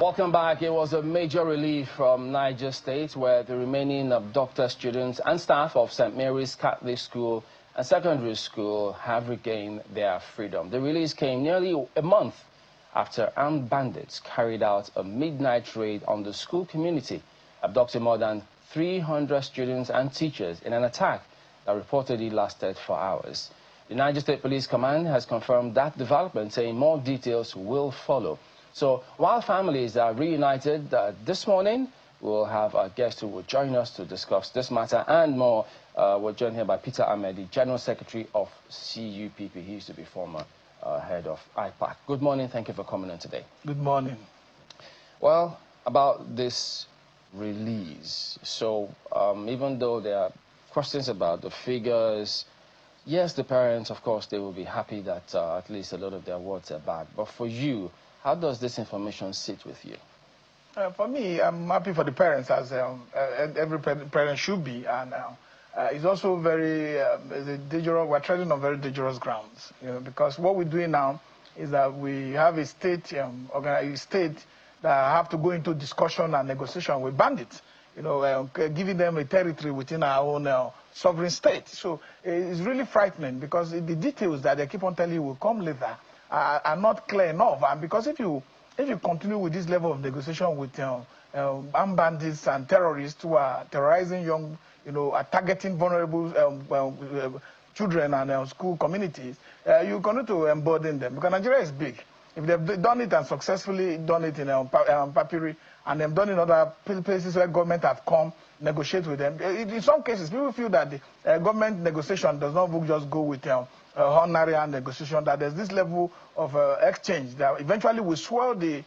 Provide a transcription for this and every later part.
Welcome back. It was a major relief from Niger State, where the remaining abducted students and staff of St. Mary's Catholic School and Secondary School have regained their freedom. The release came nearly a month after armed bandits carried out a midnight raid on the school community, abducting more than 300 students and teachers in an attack that reportedly lasted for hours. The Niger State Police Command has confirmed that development, saying more details will follow. So while families are reunited this morning, we'll have a guest who will join us to discuss this matter and more. We're joined here by Peter Ameh, the General Secretary of CUPP. He used to be former head of IPAC. Good morning. Thank you for coming in today. Good morning. Well, about this release. So even though there are questions about the figures, yes, the parents, of course, they will be happy that at least a lot of their words are back. But for you, how does this information sit with you? For me, I'm happy for the parents, as every parent should be. And it's also very dangerous. We're treading on very dangerous grounds, because what we're doing now is that we have a state, that have to go into discussion and negotiation with bandits, giving them a territory within our own sovereign state. So it's really frightening, because the details that they keep on telling you will come later are not clear enough. And because if you continue with this level of negotiation with armed bandits and terrorists who are terrorizing young, are targeting vulnerable children and school communities, you're going to embolden them, because Nigeria is big. If they've done it and successfully done it in Papiri, and they've done it in other places where government have come, negotiate with them. In some cases, people feel that the government negotiation does not just go with ordinary negotiation, that there's this level of exchange that eventually will swell the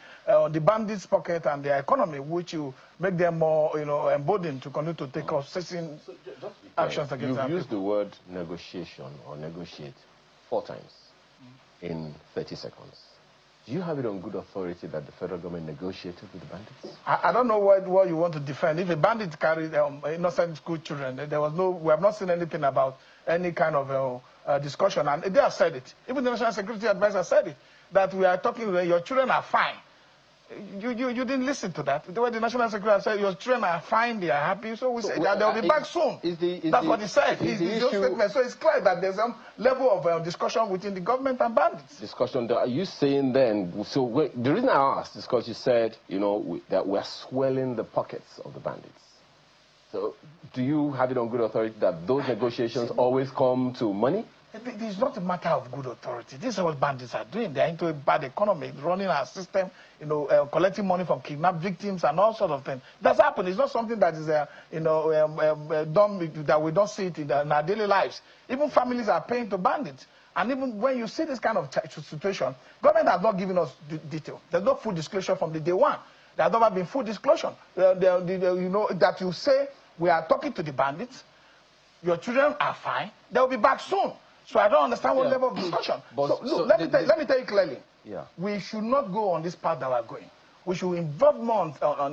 bandits' pocket and their economy, which will make them more, emboldened to continue to take certain actions against them. You've used the word negotiation or negotiate 4 times in 30 seconds. Do you have it on good authority that the federal government negotiated with the bandits? I don't know what you want to defend. If a bandit carried innocent school children, we have not seen anything about any kind of discussion, and they have said it. Even the National Security Advisor said it, that we are talking, your children are fine. You didn't listen to that. The way the National Secretary said, your children are fine, they are happy, so we say that they'll be back soon. That's what he said. It's his own statement. So it's clear that there's some level of discussion within the government and bandits. Discussion. Are you saying then, so the reason I asked is because you said, that we're swelling the pockets of the bandits. So do you have it on good authority that those negotiations always come to money? It's not a matter of good authority. This is what bandits are doing. They're into a bad economy, running our system, collecting money from kidnapped victims and all sorts of things. That's happened. It's not something that is, done, that we don't see it in our daily lives. Even families are paying to bandits. And even when you see this kind of situation, government has not given us detail. There's no full disclosure from the day one. There has never been full disclosure. That you say, we are talking to the bandits, your children are fine, they'll be back soon. So I don't understand what level of discussion. Let me tell you clearly. Yeah. We should not go on this path that we're going. We should involve more on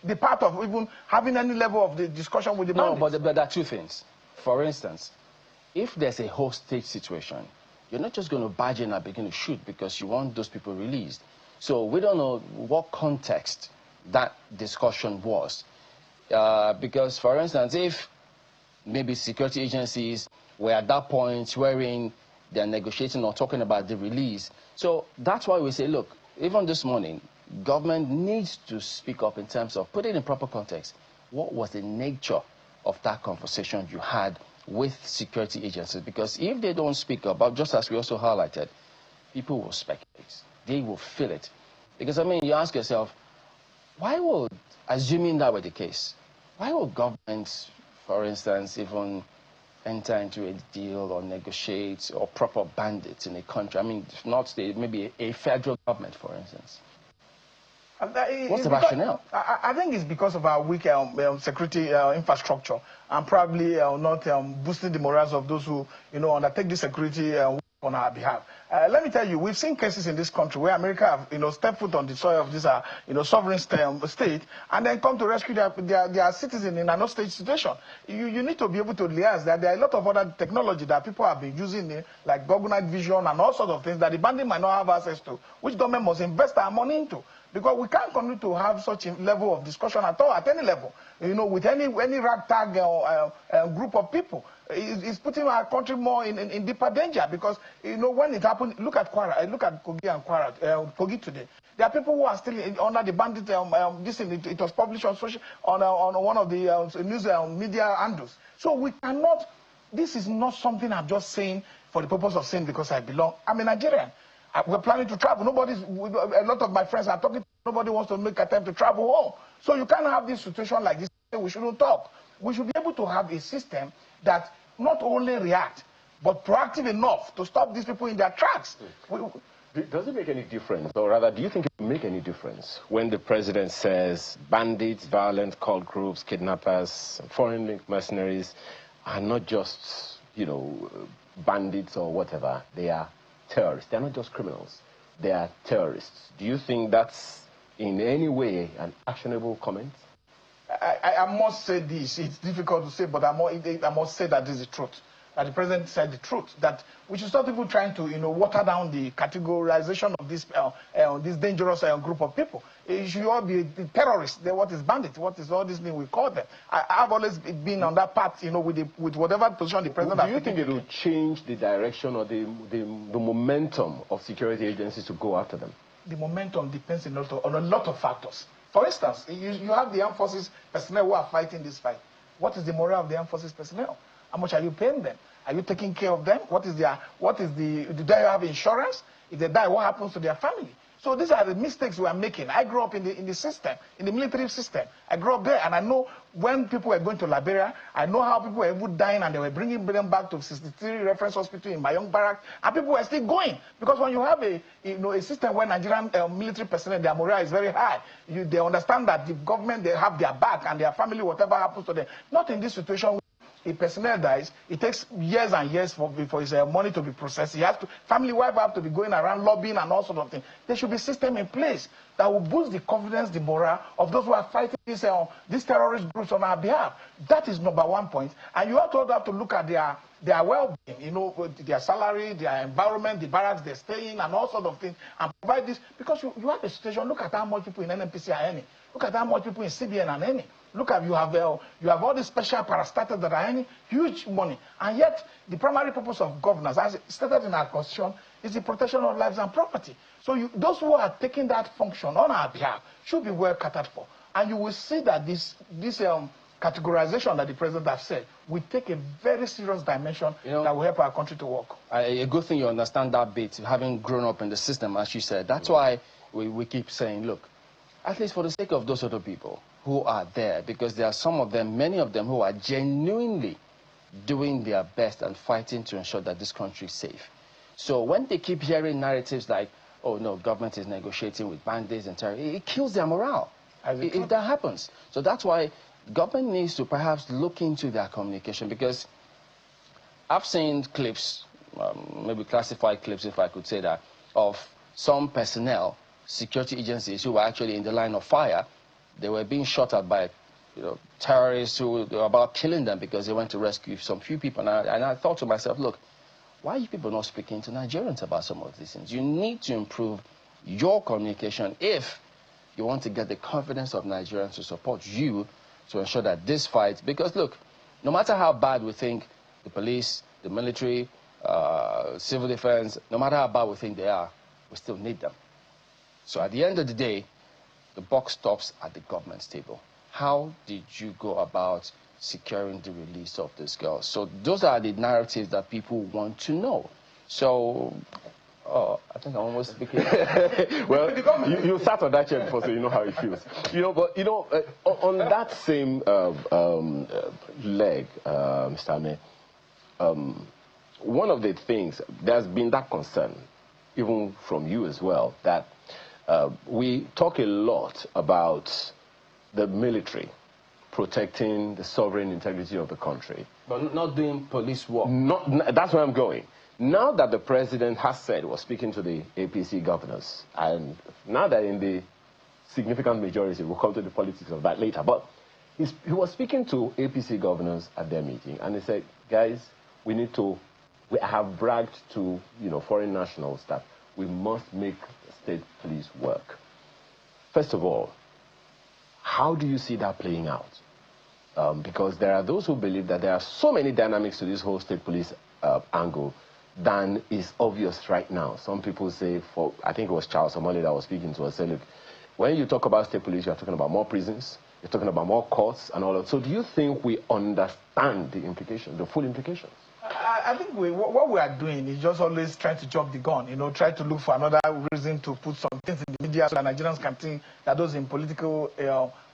the path of even having any level of the discussion with the bandits. No, but there are 2 things. For instance, if there's a hostage situation, you're not just going to barge in and begin to shoot because you want those people released. So we don't know what context that discussion was. Because, for instance, if maybe security agencies were at that point wherein they're negotiating or talking about the release. So that's why we say, look, even this morning, government needs to speak up in terms of put it in proper context. What was the nature of that conversation you had with security agencies? Because if they don't speak up, but just as we also highlighted, people will speculate. They will feel it. Because, you ask yourself, why would, assuming that were the case, why would governments, for instance, even enter into a deal or negotiate or proper bandits in a country? If not state, maybe a federal government, for instance. What's the rationale? I think it's because of our weak security infrastructure, and probably not boosting the morals of those who, undertake the security on our behalf. Let me tell you, we've seen cases in this country where America have, stepped foot on the soil of this, sovereign state, and then come to rescue their citizens in an hostage situation. You need to be able to liaise that there are a lot of other technology that people have been using, like Google Night Vision and all sorts of things that the bandit might not have access to, which government must invest our money into. Because we can't continue to have such a level of discussion at all, at any level, with any ragtag group of people. It's putting our country more in deeper danger because, when it happened, look at Kwara, look at Kogi and Kwara, Kogi today. There are people who are still under the bandit, it was published on one of the news media handles. So we cannot, this is not something I'm just saying for the purpose of saying because I belong. I'm a Nigerian. We're planning to travel. A lot of my friends are talking. Nobody wants to make attempt to travel home. So you can't have this situation like this. We shouldn't talk. We should be able to have a system that not only react, but proactive enough to stop these people in their tracks. Does it make any difference, or rather, do you think it will make any difference when the president says bandits, violent cult groups, kidnappers, foreign-linked mercenaries are not just, bandits or whatever, they are terrorists. They're not just criminals. They are terrorists. Do you think that's in any way an actionable comment? I must say this. It's difficult to say, but I must say that this is the truth. That the president said the truth. That we should stop people trying to, water down the categorization of this dangerous group of people. It should all be the terrorists. What is bandits? What is all this thing we call them? I've always been on that path, with whatever position the president. Do you think it will change the direction or the momentum of security agencies to go after them? The momentum depends on a lot of factors. For instance, you have the armed forces personnel who are fighting this fight. What is the morale of the armed forces personnel? How much are you paying them? Are you taking care of them? Do they have insurance? If they die, what happens to their family? So these are the mistakes we are making. I grew up in the system, in the military system. I grew up there, and I know when people were going to Liberia, I know how people were even dying, and they were bringing them back to 63 reference hospital in Mayong Barrack, and people were still going. Because when you have a system where Nigerian military personnel, their morale is very high, they understand that the government, they have their back, and their family, whatever happens to them. Not in this situation. If personnel dies, it takes years and years for his money to be processed. Family wife have to be going around lobbying and all sorts of things. There should be a system in place that will boost the confidence, the morale of those who are fighting these terrorist groups on our behalf. That is number one point. And you also have to look at their well-being, their salary, their environment, the barracks they stay in, and all sorts of things, and provide this. Because you have a situation, look at how much people in NNPC are earning. Look at how much people in CBN are earning. Look at you have all these special parastatals that are earning huge money. And yet, the primary purpose of governance, as stated in our constitution, is the protection of lives and property. So those who are taking that function on our behalf should be well catered for. And you will see that this categorization that the president has said will take a very serious dimension that will help our country to work. A good thing you understand that bit, having grown up in the system, as you said. That's why we keep saying, look, at least for the sake of those other people who are there, because there are some of them, many of them, who are genuinely doing their best and fighting to ensure that this country is safe. So when they keep hearing narratives like, oh no, government is negotiating with bandits and terrorists, it kills their morale if that happens. So that's why government needs to perhaps look into their communication, because I've seen clips, maybe classified clips if I could say that, of some personnel, security agencies who were actually in the line of fire. They were being shot at by terrorists who were about killing them because they went to rescue some few people. And I thought to myself, look, why are you people not speaking to Nigerians about some of these things? You need to improve your communication if you want to get the confidence of Nigerians to support you to ensure that this fight, because look, no matter how bad we think the police, the military, civil defense, no matter how bad we think they are, we still need them. So at the end of the day, the buck stops at the government's table. How did you go about securing the release of this girl? So those are the narratives that people want to know. So, I think I'm almost speaking. Well, you sat on that chair before, so you know how it feels. But on that same leg, Mr. Ameh, one of the things, there's been that concern, even from you as well, that we talk a lot about the military protecting the sovereign integrity of the country. But not doing police work. That's where I'm going. Now that the president has said, was speaking to the APC governors, and now that in the significant majority, we'll come to the politics of that later, but he was speaking to APC governors at their meeting, and he said, guys, we have bragged to foreign nationals that we must make state police work. First of all, how do you see that playing out? Because there are those who believe that there are so many dynamics to this whole state police angle than is obvious right now. Some people say, I think it was Charles Omole that was speaking to us, said, look, when you talk about state police, you're talking about more prisons, you're talking about more courts and all that. So do you think we understand the implications, the full implications? I think what we are doing is just always trying to jump the gun, try to look for another reason to put some things in the media so that Nigerians can think that those in political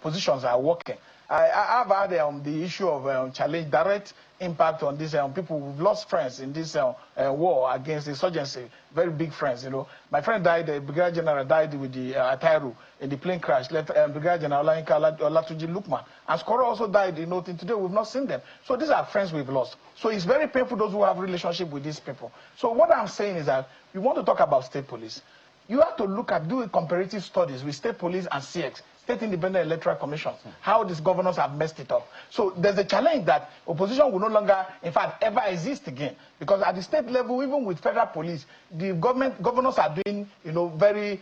positions are working. I've had the issue of challenge, direct impact on this. People who've lost friends in this war against insurgency, very big friends. My friend died, the Brigadier General died with the Atairu in the plane crash. Brigadier General Olatuji Lukman. And Skoro also died. Till today we've not seen them. So these are friends we've lost. So it's very painful those who have relationship with these people. So what I'm saying is that we want to talk about state police. You have to do comparative studies with state police and CX, State Independent Electoral Commission, how these governors have messed it up. So there's a challenge that opposition will no longer, in fact, ever exist again. Because at the state level, even with federal police, the governors are doing, very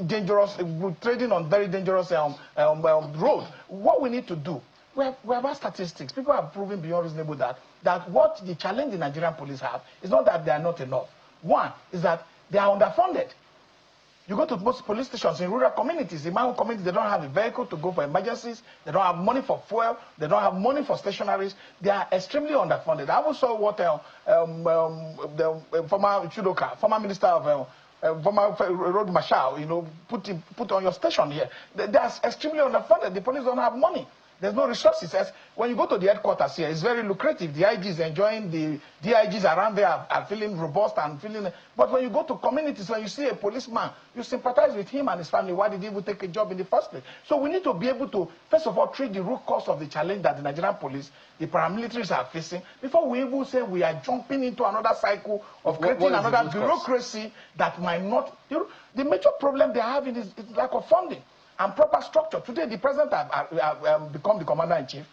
dangerous, trading on very dangerous road. What we need to do, we have our statistics. People have proven beyond reasonable that what the challenge the Nigerian police have is not that they are not enough. One is that they are underfunded. You go to most police stations in rural communities, in my own community, they don't have a vehicle to go for emergencies. They don't have money for fuel. They don't have money for stationaries. They are extremely underfunded. I also saw what the former Chudoka, former minister of former road marshal, put on your station here. They are extremely underfunded. The police don't have money. There's no resources. When you go to the headquarters here, it's very lucrative. The IGs enjoying, the DIGs around there are feeling robust and feeling... But when you go to communities, when you see a policeman, you sympathize with him and his family. Why did he even take a job in the first place? So we need to be able to, first of all, treat the root cause of the challenge that the Nigerian police, the paramilitaries are facing, before we even say we are jumping into another cycle of creating another bureaucracy that might not... The major problem they're having is lack of funding and proper structure. Today, the president has become the commander-in-chief.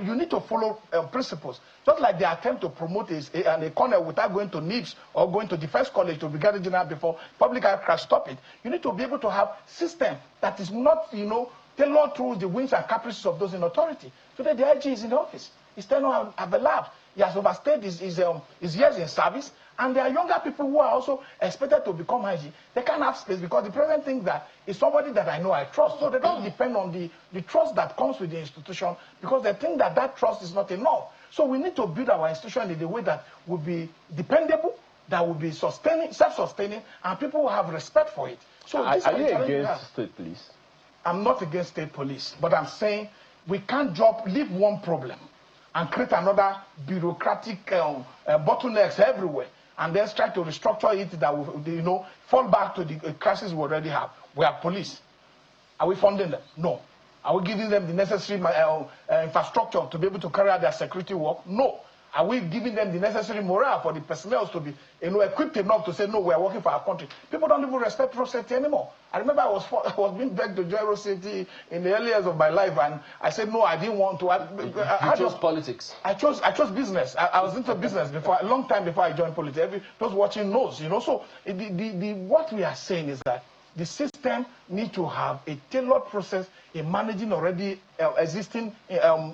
You need to follow principles. Just like the attempt to promote a colonel without going to NIPS or going to defense college to brigadier general before public can stop it. You need to be able to have system that is not, tailored through the whims and caprices of those in authority. Today, the IG is in the office. His tenure have elapsed. He has overstayed his years in service. And there are younger people who are also expected to become IG. They can't have space because the president thinks that it's somebody that I know I trust. So they don't depend on the trust that comes with the institution because they think that that trust is not enough. So we need to build our institution in a way that will be dependable, that will be self-sustaining, and people will have respect for it. So are you against state police? I'm not against state police, but I'm saying we can't leave one problem and create another bureaucratic bottlenecks everywhere, and then try to restructure it that will, fall back to the crisis we already have. We have police. Are we funding them? No. Are we giving them the necessary infrastructure to be able to carry out their security work? No. Are we giving them the necessary morale for the personnel to be equipped enough to say, no, we are working for our country? People don't even respect road safety anymore. I remember I was being begged to join road safety in the early years of my life, and I said, no, I didn't want to. I chose politics. I chose business. I was into business a long time before I joined politics. Those watching knows, So what we are saying is that the system needs to have a tailored process in managing already existing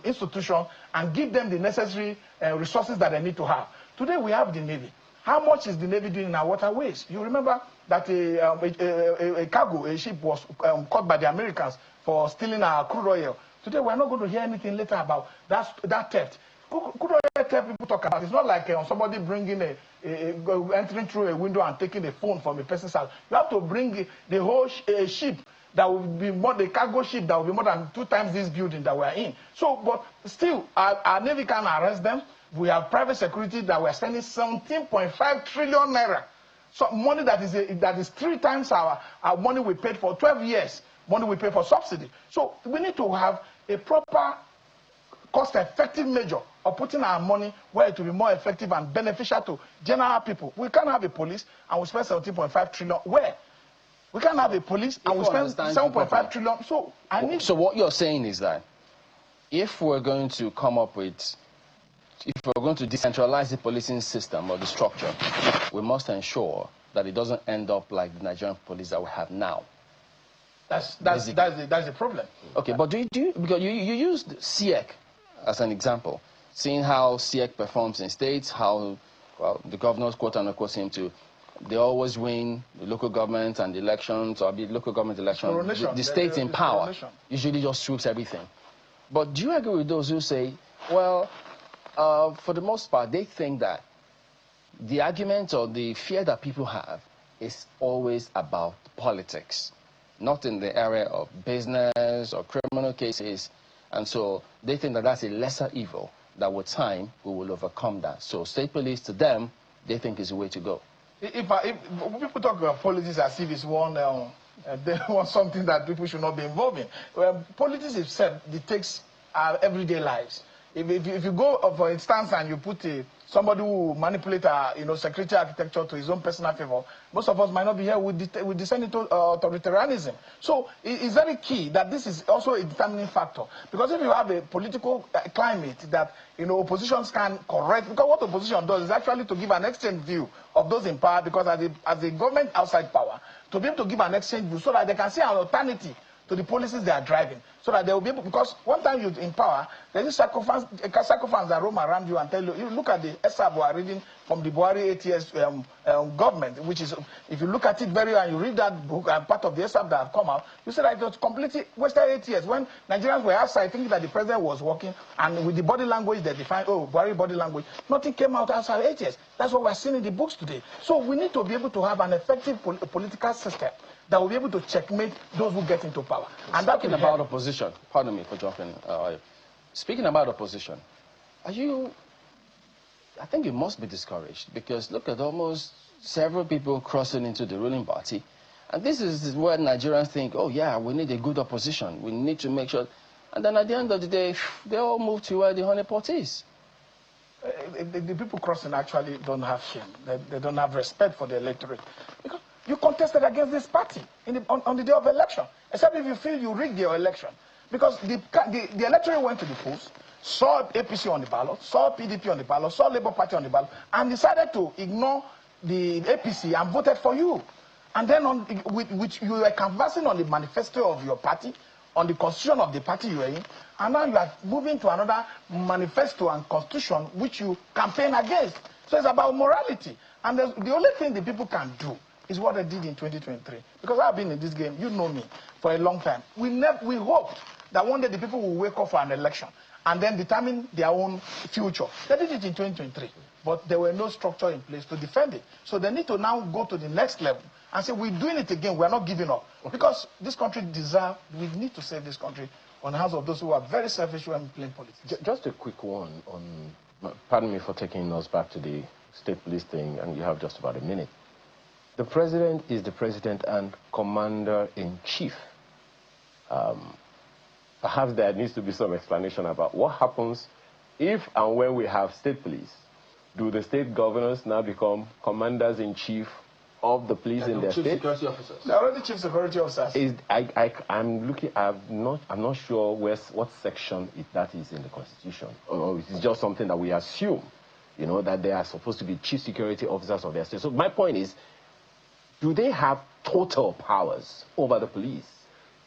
institutions and give them the necessary resources that they need to have. Today we have the Navy. How much is the Navy doing in our waterways? You remember that a ship was caught by the Americans for stealing our crude oil. Today we're not going to hear anything later about that theft. Crude oil theft people talk about. It's not like somebody bringing entering through a window and taking a phone from a person's house. You have to bring the whole ship that will be the cargo ship that will be more than 2 times this building that we're in. So, but still, our Navy can arrest them. We have private security that we're spending 17.5 trillion naira. So money that is 3 times our money we paid for 12 years, money we pay for subsidy. So we need to have a proper cost-effective measure of putting our money where it will be more effective and beneficial to general people. We can't have a police and we spend 17.5 trillion. Where? We can't have a police and we spend 7.5 trillion. So So what you're saying is that if we're going to come up with, if we're going to decentralize the policing system or the structure, we must ensure that it doesn't end up like the Nigerian police that we have now. That's the problem. Okay, but do you because you used SIEC as an example, seeing how SIEC performs in states, how the governors, quote unquote, seem to, they always win the local government and the elections, or the local government election, the states in power usually just sweeps everything. But do you agree with those who say, well, for the most part, they think that the argument or the fear that people have is always about politics, not in the area of business or criminal cases. And so they think that that's a lesser evil, that with time we will overcome that. So state police, to them, they think is the way to go. If people talk about politics as if it's one, they want something that people should not be involved in. Well, politics itself dictates our everyday lives. If you go, for instance, and you put somebody who manipulates security architecture to his own personal favor, most of us might not be here. We descend into authoritarianism. So it's very key that this is also a determining factor. Because if you have a political climate that oppositions can correct, because what opposition does is actually to give an exchange view of those in power, because as a government outside power, to be able to give an exchange view so that they can see an alternative to the policies they are driving, so that they will be able, because one time you're in power, there's this sycophants that roam around you and tell you look at the ESAB we are reading from the Buhari ATS government, which is, if you look at it very well and you read that book and part of the ESAB that have come out, you see that it was completely wasted 8 years when Nigerians were outside thinking that the president was working, and with the body language they defined, oh, Buhari body language, nothing came out outside 8 years. That's what we're seeing in the books today. So we need to be able to have an effective political system that will be able to checkmate those who get into power. And talking about opposition, pardon me for jumping. Speaking about opposition, I think you must be discouraged, because look at almost several people crossing into the ruling party, and this is where Nigerians think, oh yeah, we need a good opposition. We need to make sure, and then at the end of the day, they all move to where the honeypot is. The people crossing actually don't have shame. They don't have respect for the electorate. Because you contested against this party on the day of election, except if you feel you rigged your election. Because the electorate went to the polls, saw APC on the ballot, saw PDP on the ballot, saw Labour Party on the ballot, and decided to ignore the APC and voted for you. And then which you were canvassing on the manifesto of your party, on the constitution of the party you were in, and now you are moving to another manifesto and constitution which you campaign against. So it's about morality. And the only thing the people can do is what I did in 2023. Because I've been in this game, you know me, for a long time. We hoped that one day the people will wake up for an election and then determine their own future. They did it in 2023, but there were no structure in place to defend it. So they need to now go to the next level and say, we're doing it again, we're not giving up. Because this country we need to save this country on the hands of those who are very selfish when playing politics. Just a quick one on, pardon me for taking us back to the state police thing, and you have just about a minute. The president is the president and commander-in-chief. Perhaps there needs to be some explanation about what happens if and when we have state police. Do the state governors now become commanders-in-chief of the police in their state? Security officers. They're already chief security officers. I'm not sure what section that is in the Constitution. Or it's just something that we assume, that they are supposed to be chief security officers of their state. So my point is, do they have total powers over the police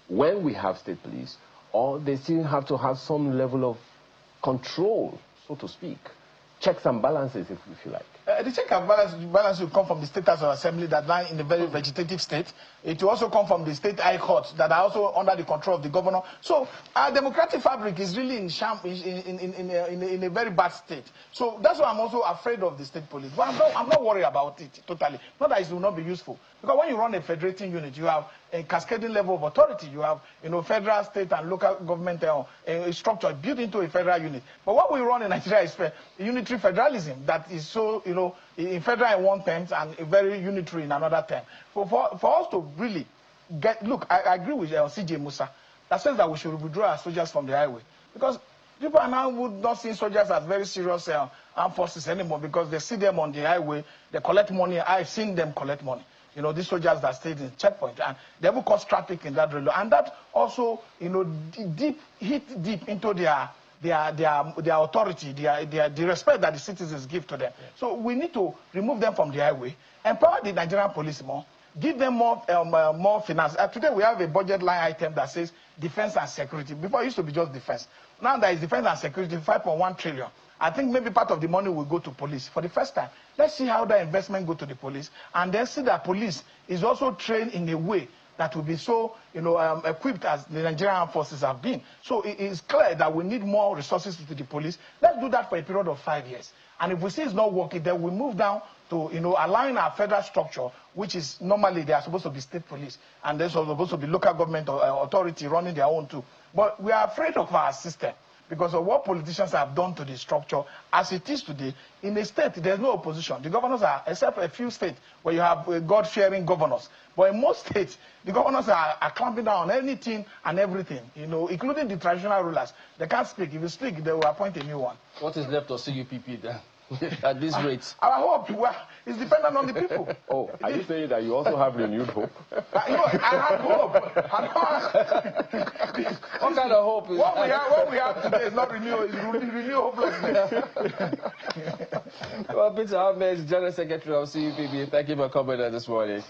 when we have state police, or they still have to have some level of control, so to speak? Checks and balances, if you like. The check and balance will come from the State House of Assembly that lie in a very vegetative state. It will also come from the state high courts that are also under the control of the governor. So our democratic fabric is really in a very bad state. So that's why I'm also afraid of the state police. But I'm not worried about it totally. Not that it will not be useful. Because when you run a federating unit, you have a cascading level of authority. You have, federal, state, and local government structure built into a federal unit. But what we run in Nigeria is unitary federalism that is so, in federal in one term and very unitary in another term. For us to really look, I agree with CJ Musa that says that we should withdraw our soldiers from the highway. Because People are now not seeing soldiers as very serious armed forces anymore because they see them on the highway, they collect money. I've seen them collect money. You know, these soldiers that stayed in checkpoint, and they will cause traffic in that railway. And that also, you know, hit deep into their authority, the respect that the citizens give to them. Yeah. So we need to remove them from the highway, empower the Nigerian police more, give them more finance. Today we have a budget line item that says defense and security. Before it used to be just defense. Now there is defense and security, 5.1 trillion. I think maybe part of the money will go to police for the first time. Let's see how that investment go to the police, and then see that police is also trained in a way that will be so, you know, equipped as the Nigerian armed forces have been. So it is clear that we need more resources to the police. Let's do that for a period of 5 years. And if we see it's not working, then we move down to, you know, allowing our federal structure, which is normally they are supposed to be state police, and there's supposed to be local government or authority running their own too. But we are afraid of our system, because of what politicians have done to the structure as it is today. In a state, there's no opposition. The governors are, except a few states where you have God-fearing governors. But in most states, the governors are clamping down on anything and everything, you know, including the traditional rulers. They can't speak. If you speak, they will appoint a new one. What is left of CUPP then? At this rate? Our hope is dependent on the people. Oh, are you saying that you also have renewed hope? You know, I have hope. What kind of hope is what we have today is not renewed, it's renew hopelessness. Well, Peter Ameh is General Secretary of CUPP. Thank you for coming in this morning.